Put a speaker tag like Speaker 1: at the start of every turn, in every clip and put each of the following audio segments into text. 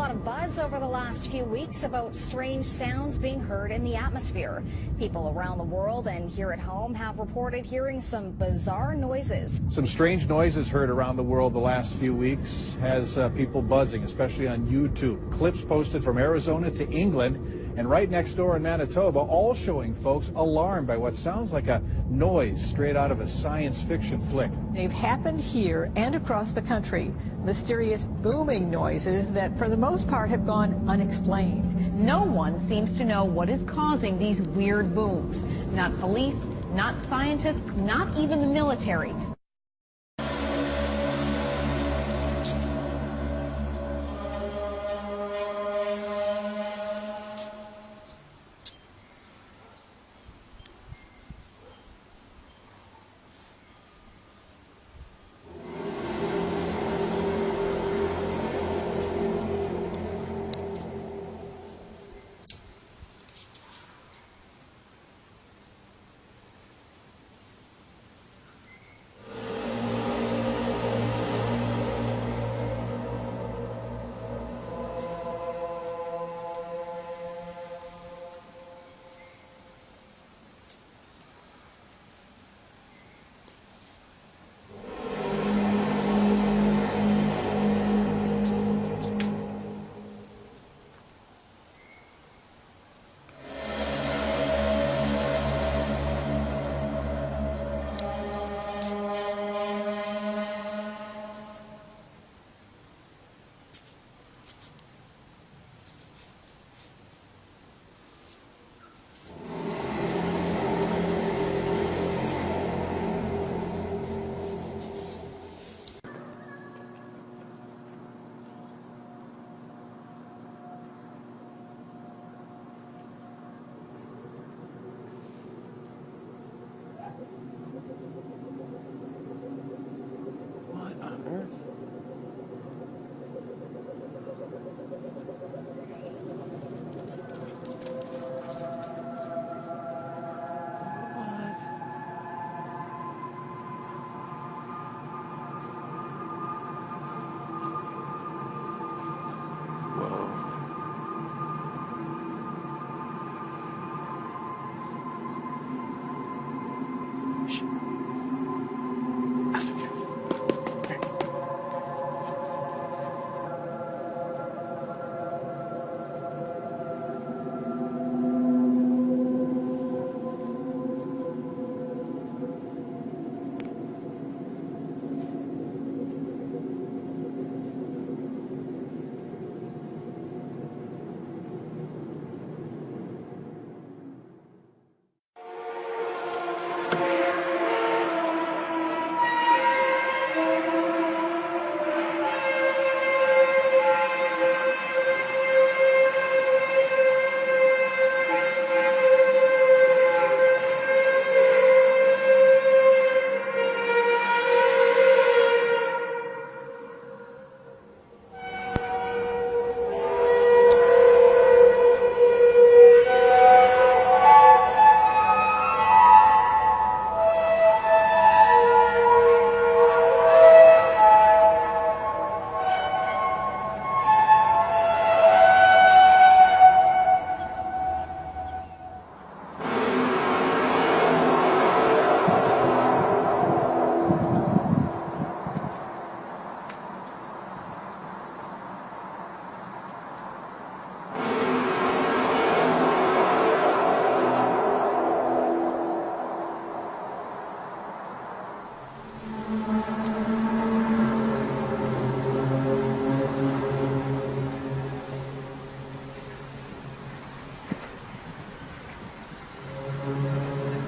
Speaker 1: lot of buzz over the last few weeks about strange sounds being heard in the atmosphere. People around the world and here at home have reported hearing some bizarre noises.
Speaker 2: Some strange noises heard around the world the last few weeks has people buzzing, especially on YouTube. Clips posted from Arizona to England and right next door in Manitoba, all showing folks alarmed by what sounds like a noise straight out of a science fiction flick.
Speaker 3: They've happened here and across the country. Mysterious booming noises that for the most part have gone unexplained.
Speaker 4: No one seems to know what is causing these weird booms. Not police, not scientists, not even the military.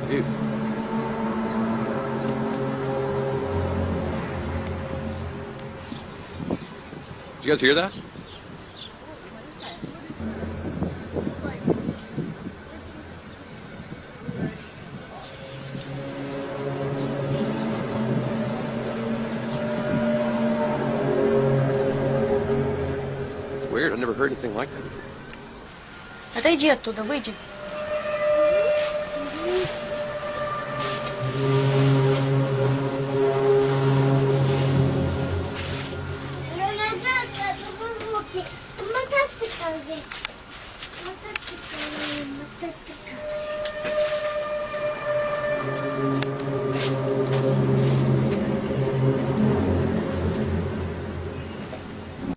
Speaker 5: Dude. Did you guys hear that? It's weird. I've never heard anything like that before.
Speaker 6: Отойди оттуда, выйди. мотоцикл. Мотоцикл.